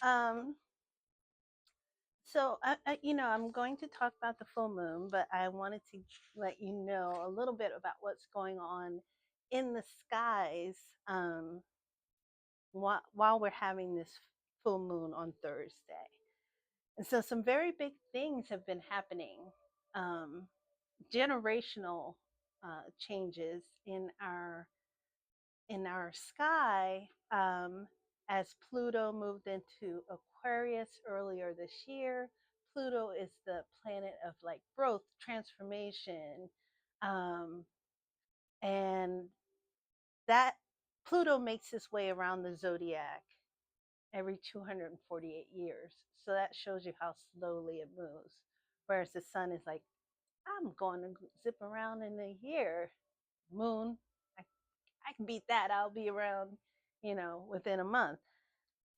Um, I'm going to talk about the full moon, but I wanted to let you know a little bit about what's going on in the skies um, while we're having this full moon on Thursday. And so, some very big things have been happening, um, generational changes in our sky, as Pluto moved into Aquarius earlier this year. Pluto is the planet of like growth, transformation, um, and that Pluto makes its way around the zodiac every 248 years. So that shows you how slowly it moves. Whereas the sun is like, I'm going to zip around in a year. Moon, I, I can beat that. I'll be around, within a month.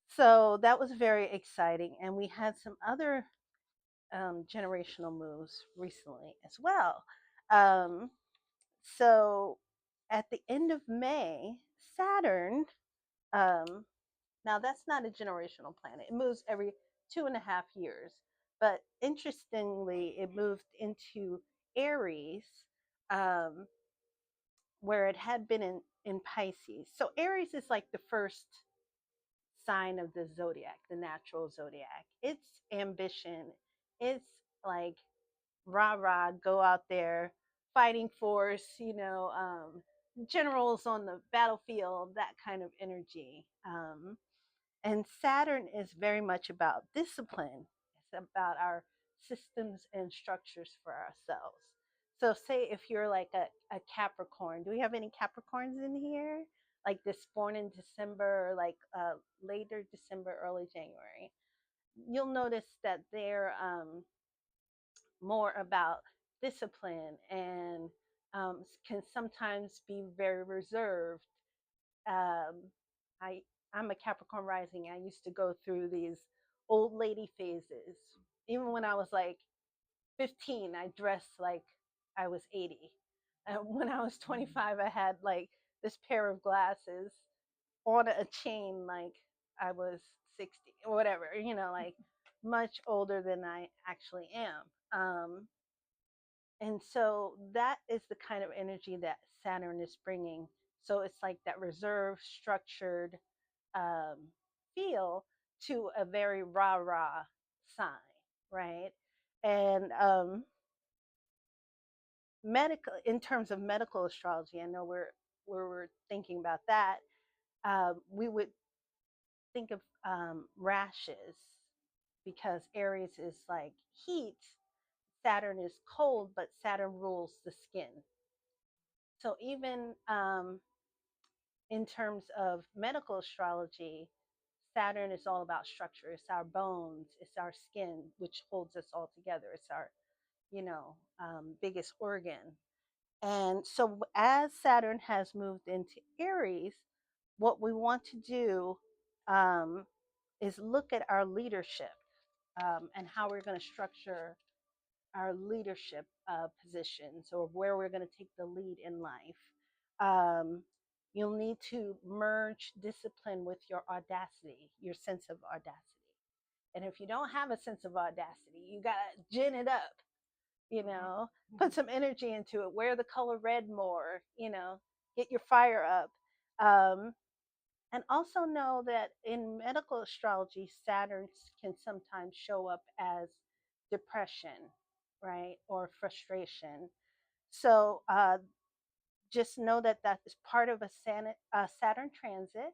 So that was very exciting. And we had some other generational moves recently as well. Um, so at the end of May, Saturn, um, now that's not a generational planet, it moves every 2.5 years. But interestingly, it moved into Aries, um, where it had been in Pisces. So Aries is like the first sign of the zodiac, the natural zodiac. It's ambition. It's like rah rah, go out there, fighting force, generals on the battlefield, that kind of energy. And Saturn is very much about discipline. It's about our systems and structures for ourselves. So, say if you're like a Capricorn, do we have any Capricorns in here? Like this born in December, or like later December, early January. You'll notice that they're more about discipline and can sometimes be very reserved. um, I I'm a Capricorn rising. I used to go through these old lady phases. Even when I was like 15, I dressed like I was 80. And when I was 25, I had like this pair of glasses on a chain like I was 60 or whatever, like much older than I actually am. And so that is the kind of energy that Saturn is bringing. So it's like that reserved, structured um, feel to a very rah rah sign, right? And medical, in terms of medical astrology, I know we're thinking about that. We would think of rashes, because Aries is like heat, Saturn is cold, but Saturn rules the skin. So even in terms of medical astrology, Saturn is all about structure. It's our bones, it's our skin, which holds us all together. It's our, biggest organ. And so, as Saturn has moved into Aries, what we want to do um, is look at our leadership, and how we're going to structure our leadership positions, or where we're going to take the lead in life. Um, you'll need to merge discipline with your audacity, your sense of audacity. And if you don't have a sense of audacity, you got to gin it up, put some energy into it, wear the color red more, get your fire up. Um, and also know that in medical astrology, Saturn can sometimes show up as depression, right? Or frustration. So just know that that is part of a Saturn transit.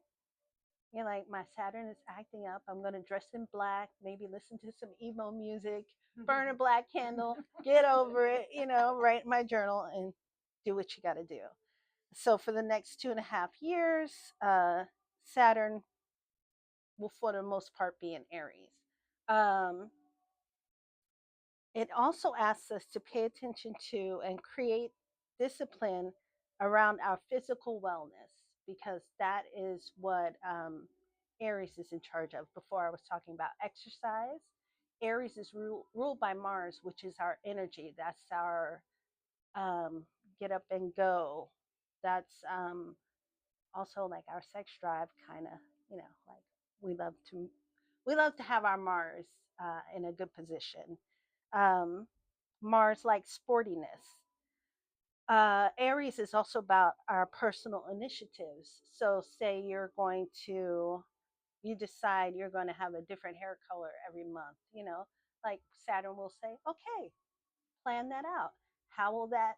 You're like, my Saturn is acting up. I'm going to dress in black, maybe listen to some emo music, burn a black candle, get over it, write my journal and do what you got to do. So for the next 2.5 years, Saturn will, for the most part, be in Aries. Um, it also asks us to pay attention to and create discipline around our physical wellness, because that is what Aries is in charge of. Before I was talking about exercise. Aries is ruled by Mars, which is our energy. That's our um, get up and go. That's also like our sex drive, kind of, like we love to we love to have our Mars in a good position. Um, Mars like sportiness. Aries is also about our personal initiatives. So, say you decide you're going to have a different hair color every month, like Saturn will say, okay, plan that out. How will that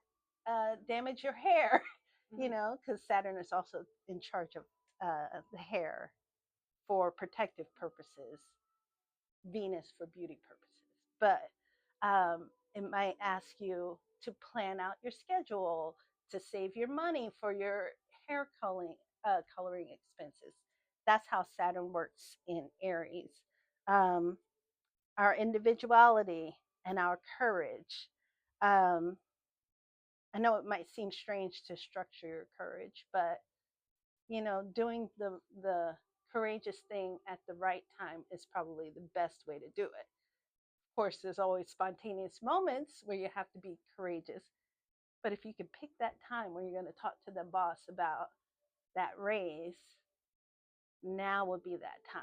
damage your hair? Because Saturn is also in charge of the hair for protective purposes, Venus for beauty purposes. But it might ask you to plan out your schedule to save your money for your hair coloring expenses. That's how Saturn works in Aries. Um, our individuality and our courage. Um, I know it might seem strange to structure your courage, but doing the courageous thing at the right time is probably the best way to do it. Of course, there's always spontaneous moments where you have to be courageous, but if you can pick that time where you're going to talk to the boss about that raise, now would be that time.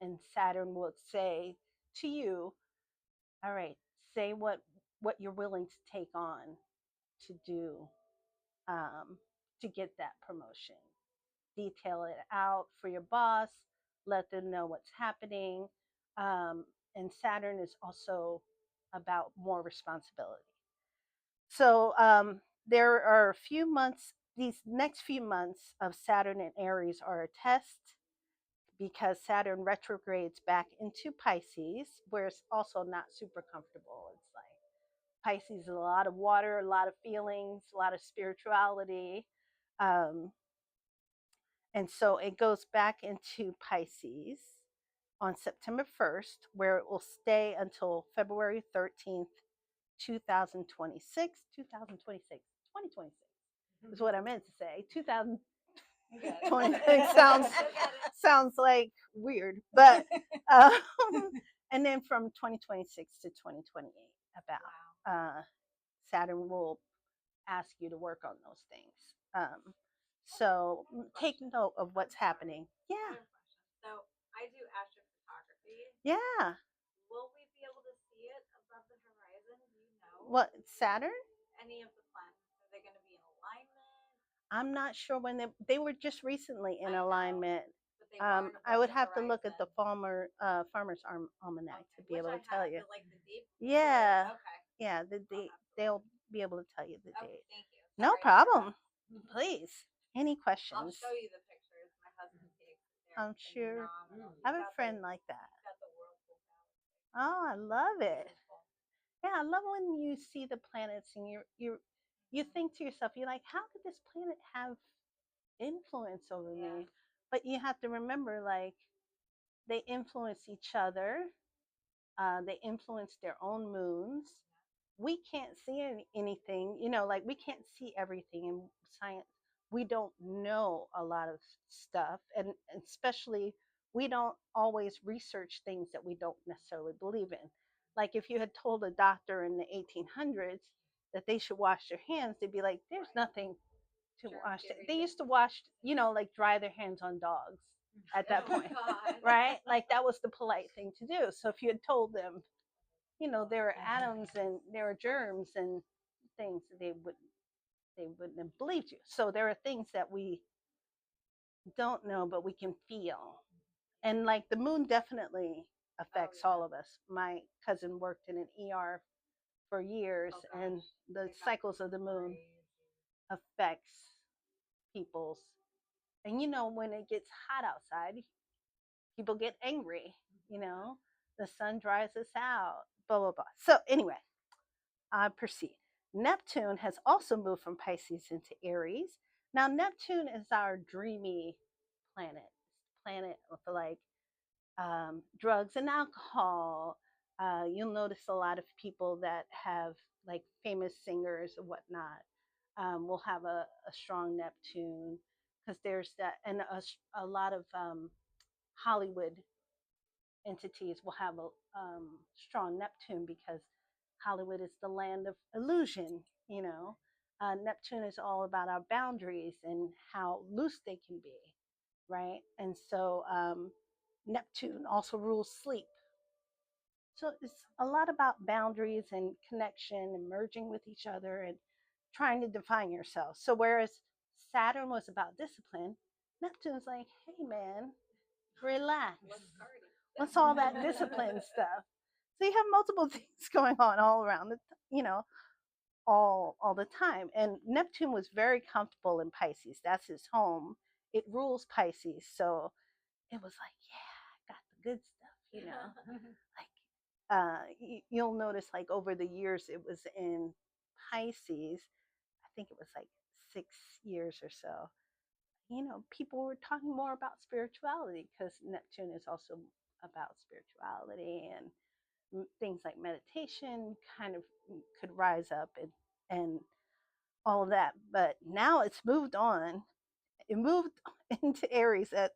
And Saturn will say to you, all right, say what you're willing to take on to do to get that promotion. Detail it out for your boss, let them know what's happening. And Saturn is also about more responsibility. So there are a few months, these next few months of Saturn and Aries are a test because Saturn retrogrades back into Pisces, where it's also not super comfortable. It's like Pisces is a lot of water, a lot of feelings, a lot of spirituality. Um, and so it goes back into Pisces on September 1st, where it will stay until February 13th, 2026. 2026. 2026 is what I meant to say. 2026 sounds like weird, but um, and then from 2026 to 2028, about Saturn will ask you to work on those things. So take note of what's happening. Yeah. So I do astrophotography. Yeah. Will we be able to see it above the horizon? Do you know? What, Saturn? Any of the planets? Are they going to be in alignment? I'm not sure when they were just recently in alignment. I would have to look at the Farmer's Almanac to be able to tell you. Like the date? Yeah. Okay. Yeah, the date. They'll be able to tell you the date. Thank you. No problem. Please. Any questions? I'll show you the pictures my husband takes. I'm sure. I have a friend like that. Oh, I love it. Yeah, I love when you see the planets and you think to yourself, you're like, how could this planet have influence over me? But you have to remember, like, they influence each other. They influence their own moons. We can't see anything, like we can't see everything in science. We don't know a lot of stuff, and especially we don't always research things that we don't necessarily believe in. Like if you had told a doctor in the 1800s that they should wash their hands, they'd be like, there's nothing to wash. They used to wash, like dry their hands on dogs at that point, right? Like that was the polite thing to do. So if you had told them, there are atoms and there are germs and things, they wouldn't have believed you. So there are things that we don't know, but we can feel. And like the moon definitely affects all of us. My cousin worked in an ER for years, and the cycles of the moon affects people's. And when it gets hot outside, people get angry. The sun dries us out. Blah blah blah. So anyway, I proceed. Neptune has also moved from Pisces into Aries. Now, Neptune is our dreamy planet with like drugs and alcohol. You'll notice a lot of people that have like famous singers and whatnot will have a strong Neptune because there's that, and a lot of Hollywood entities will have a strong Neptune because Hollywood is the land of illusion. Neptune is all about our boundaries and how loose they can be, right? And so Neptune also rules sleep. So it's a lot about boundaries and connection and merging with each other and trying to define yourself. So whereas Saturn was about discipline, Neptune's like, hey man, relax. What's all that discipline stuff? So you have multiple things going on all around the, you know, all the time. And Neptune was very comfortable in Pisces. That's his home. It rules Pisces. So it was like, yeah, I got the good stuff, like you'll notice like over the years it was in Pisces. I think it was like 6 years or so. People were talking more about spirituality because Neptune is also about spirituality and things like meditation kind of could rise up and all of that. But now it's moved on. It moved into Aries at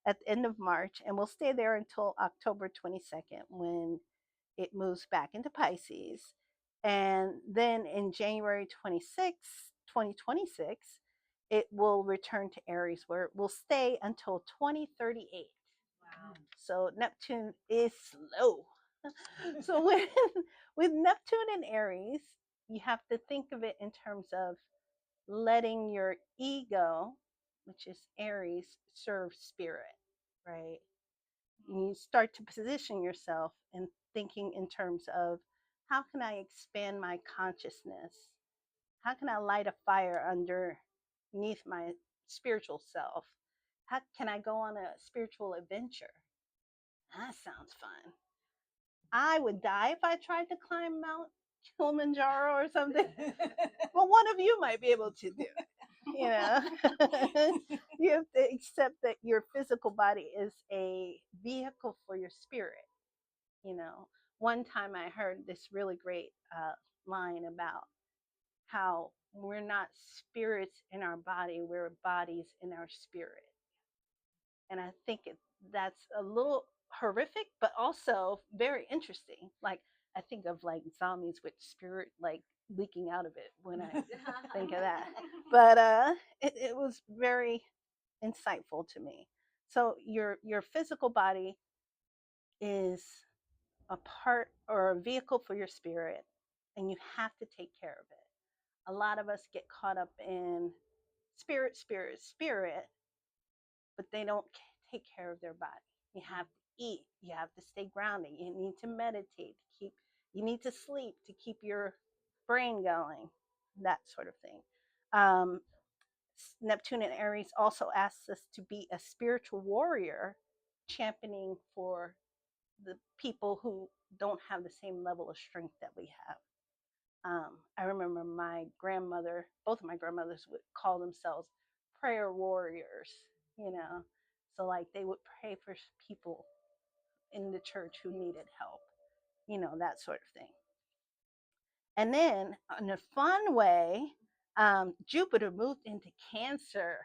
the end of March and will stay there until October 22nd when it moves back into Pisces. And then in January 26th, 2026, it will return to Aries where it will stay until 2038. Wow. So Neptune is slow. So with Neptune and Aries, you have to think of it in terms of letting your ego, which is Aries, serve spirit, right? You start to position yourself and thinking in terms of how can I expand my consciousness? How can I light a fire underneath my spiritual self? How can I go on a spiritual adventure? That sounds fun. I would die if I tried to climb Mount Kilimanjaro or something. Well, one of you might be able to do. You know, you have to accept that your physical body is a vehicle for your spirit. One time I heard this really great line about how we're not spirits in our body, we're bodies in our spirit. And I think that's a little horrific, but also very interesting. Like, I think of like zombies with spirit like leaking out of it when I think of that. But it was very insightful to me. So your physical body is a part or a vehicle for your spirit, and you have to take care of it. A lot of us get caught up in spirit, spirit, spirit, but they don't take care of their body. You have to eat, you have to stay grounded, you need to meditate to keep, you need to sleep to keep your brain going, that sort of thing. um, Neptune and Aries also asks us to be a spiritual warrior, championing for the people who don't have the same level of strength that we have. I remember my grandmother, both of my grandmothers would call themselves prayer warriors, you know. So, like, they would pray for people in the church who needed help, that sort of thing. And then, in a fun way, Jupiter moved into Cancer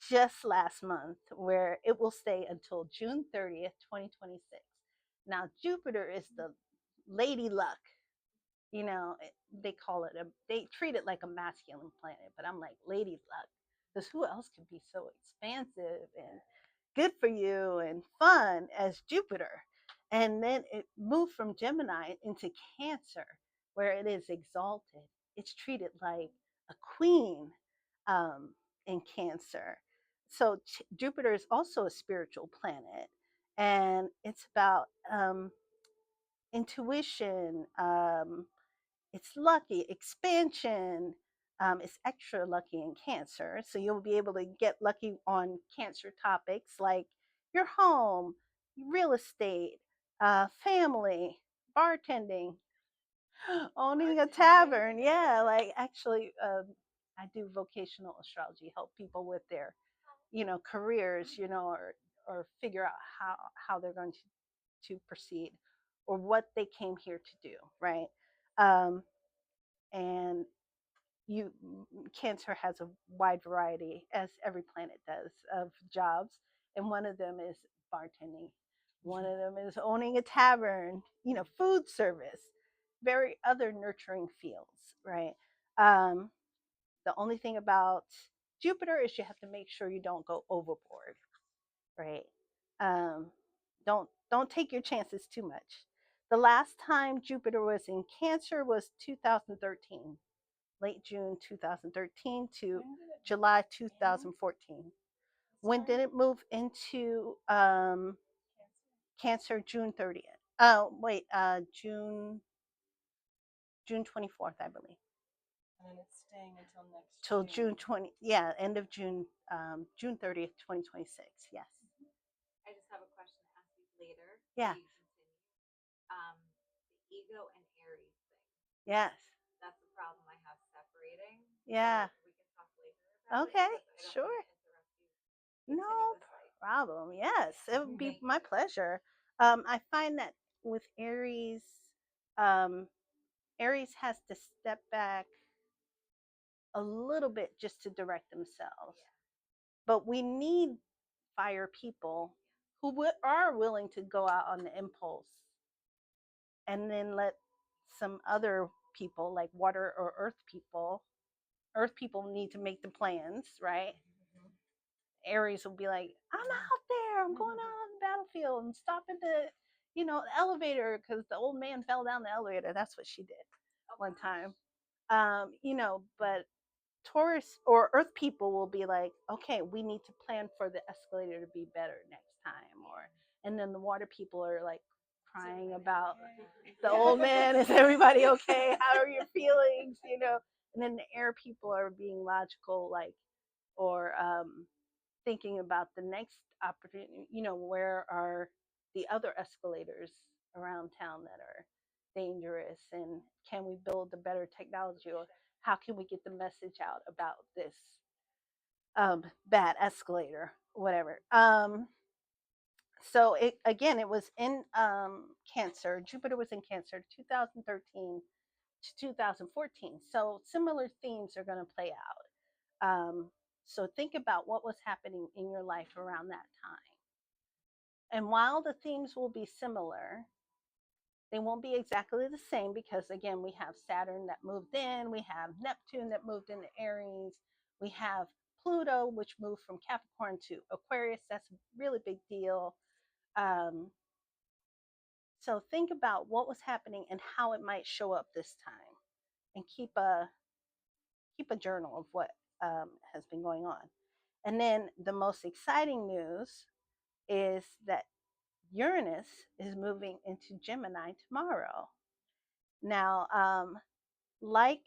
just last month, where it will stay until June 30th, 2026. Now, Jupiter is the lady luck. They call it they treat it like a masculine planet, but I'm like, lady luck. Because who else could be so expansive and good for you and fun as Jupiter? And then it moved from Gemini into Cancer, where it is exalted. It's treated like a queen in Cancer. So Jupiter is also a spiritual planet, and it's about intuition. It's lucky, expansion. It's extra lucky in Cancer, so you'll be able to get lucky on Cancer topics like your home, real estate, family, bartending, owning a tavern. Yeah, like actually, I do vocational astrology, help people with their, careers, or figure out how they're going to proceed or what they came here to do, right? Um, and you Cancer has a wide variety, as every planet does, of jobs, and one of them is bartending, one of them is owning a tavern, food service, very other nurturing fields, right? um, the only thing about Jupiter is you have to make sure you don't go overboard, right? Um, don't take your chances too much. The last time Jupiter was in Cancer was 2013, late June 2013 to July 2014. When did it move into Cancer? June 30th. Oh wait, June 24th, I believe. And then it's staying until next Till June 20, yeah, end of June, June 30th, 2026. Yes. I just have a question to ask you later. Yeah. You continue. The ego and Aries thing. Yes. That's the problem I have separating. Yeah. So we can talk later about Okay. it. Sure. You no problem. Yes, it would be my pleasure. I find that with Aries, um, Aries has to step back a little bit just to direct themselves. Yeah. But we need fire people who are willing to go out on the impulse and then let some other people like water or earth people need to make the plans, right? Aries will be like, I'm out there, I'm going out on the battlefield and stopping the elevator because the old man fell down the elevator. That's what she did one time. But Taurus or Earth people will be like, okay, we need to plan for the escalator to be better next time. And then the water people are like crying about the old man. Is everybody okay? How are your feelings? And then the air people are being logical, like, or thinking about the next opportunity. Where are the other escalators around town that are dangerous, and can we build a better technology, or how can we get the message out about this bad escalator, whatever. So it was in Cancer. Jupiter was in Cancer 2013 to 2014. So similar themes are going to play out. So think about what was happening in your life around that time. And while the themes will be similar, they won't be exactly the same because, again, we have Saturn that moved in, we have Neptune that moved into Aries, we have Pluto, which moved from Capricorn to Aquarius. That's a really big deal. Um, so think about what was happening and how it might show up this time, and keep a journal of what has been going on. And then the most exciting news is that Uranus is moving into Gemini tomorrow. Now, like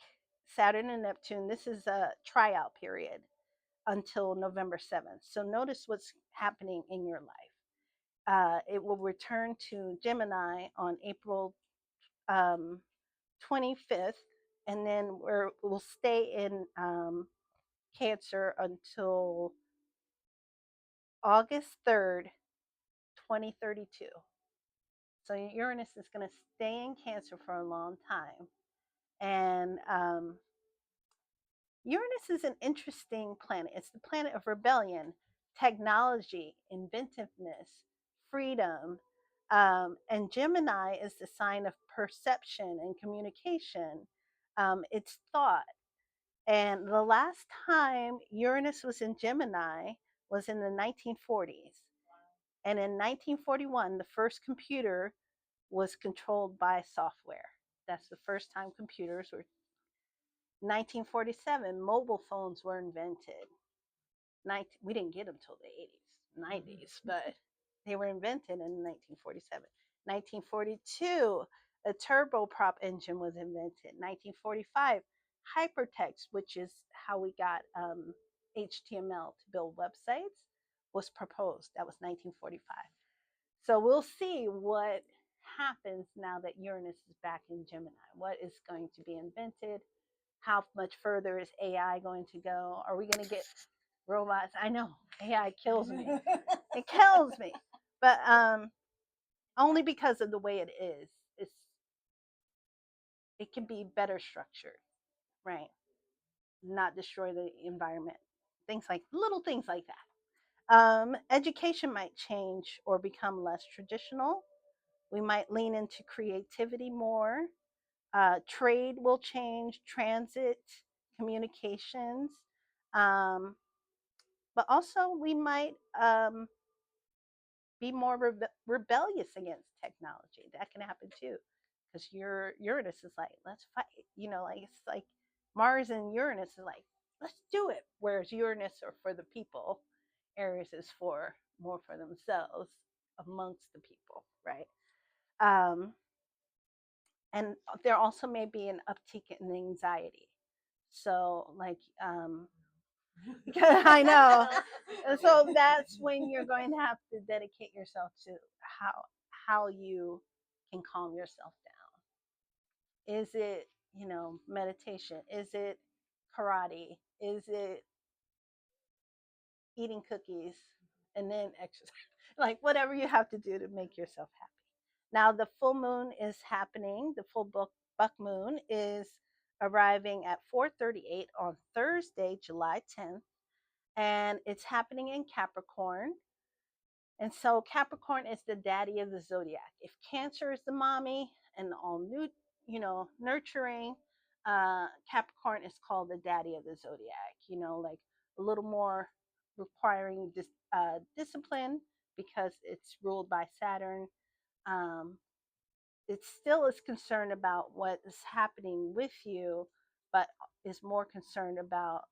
Saturn and Neptune, this is a tryout period until November 7th. So notice what's happening in your life. It will return to Gemini on April 25th, and then we'll stay in Cancer until August 3rd, 2032. So Uranus is going to stay in Cancer for a long time. And Uranus is an interesting planet. It's the planet of rebellion, technology, inventiveness, freedom. And Gemini is the sign of perception and communication. It's thought. And the last time Uranus was in Gemini was in the 1940s. And in 1941, the first computer was controlled by software. That's the first time computers were. 1947, mobile phones were invented. We didn't get them till the 80s, 90s, but they were invented in 1947. 1942, a turboprop engine was invented. 1945, hypertext, which is how we got HTML to build websites, was proposed. That was 1945. So we'll see what happens now that Uranus is back in Gemini. What is going to be invented? How much further is AI going to go? Are we going to get robots? I know AI kills me. It kills me, but only because of the way it is. It can be better structured, right? Not destroy the environment. Little things like that. Education might change or become less traditional. We might lean into creativity more. Trade will change, transit, communications. But also, we might be more rebellious against technology. That can happen too, because your Uranus is like, let's fight. Like it's like Mars and Uranus is like, let's do it. Whereas Uranus are for the people, Aries is for more for themselves amongst the people, right? Um, and there also may be an uptick in anxiety. So, like, I know. And so that's when you're going to have to dedicate yourself to how you can calm yourself down. Is it, meditation? Is it karate? Is it eating cookies and then exercise? Like whatever you have to do to make yourself happy. Now the full moon is happening. The full buck moon is arriving at 4:38 on Thursday, July 10th, and it's happening in Capricorn. And so Capricorn is the daddy of the zodiac. If Cancer is the mommy and all new, nurturing, Capricorn is called the daddy of the zodiac. Like a little more requiring discipline because it's ruled by Saturn. Um, it still is concerned about what is happening with you, but is more concerned about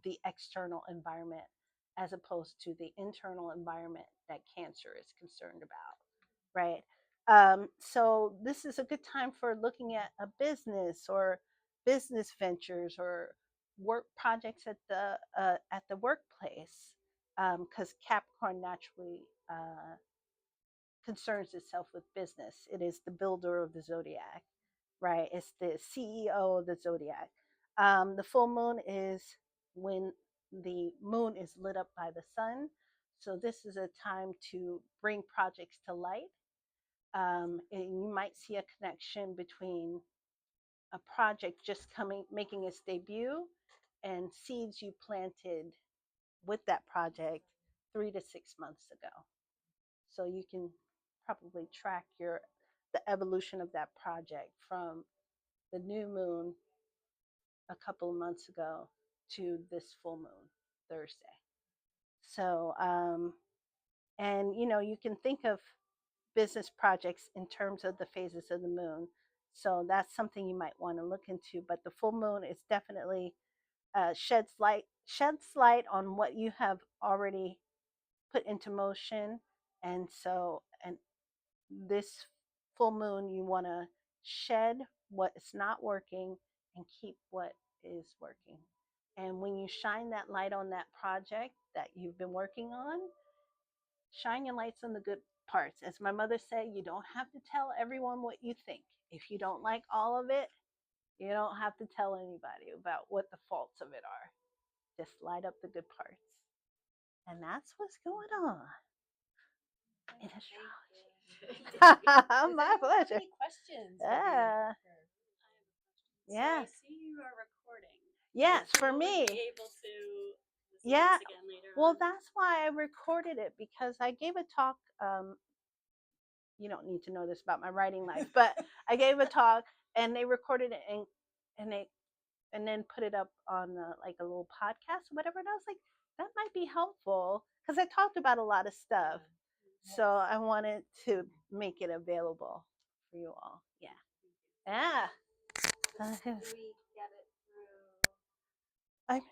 the external environment as opposed to the internal environment that Cancer is concerned about, right? So this is a good time for looking at a business or business ventures or work projects at the workplace, because Capricorn naturally concerns itself with business. It is the builder of the zodiac, right? It's the CEO of the zodiac. The full moon is when the moon is lit up by the sun. So this is a time to bring projects to light. And you might see a connection between a project just making its debut and seeds you planted with that project 3 to 6 months ago. So you can probably track the evolution of that project from the new moon a couple of months ago to this full moon Thursday. So and you can think of business projects in terms of the phases of the moon. So that's something you might want to look into. But the full moon is definitely sheds light on what you have already put into motion. And this full moon, you want to shed what is not working and keep what is working. And when you shine that light on that project that you've been working on, shine your lights on the good parts. As my mother said, you don't have to tell everyone what you think. If you don't like all of it, you don't have to tell anybody about what the faults of it are. Just light up the good parts. And that's what's going on in astrology. My pleasure. Any questions? Yeah. Yeah. So I see you are recording. Yes, So for will me. we be able to listen Yeah. to this again later Well, on? that's why I recorded it, because I gave a talk. You don't need to know this about my writing life, but I gave a talk and they recorded it and then put it up on like a little podcast or whatever. And I was like, that might be helpful because I talked about a lot of stuff. So I wanted to make it available for you all. Yeah. Yeah. Do we get it through? I'm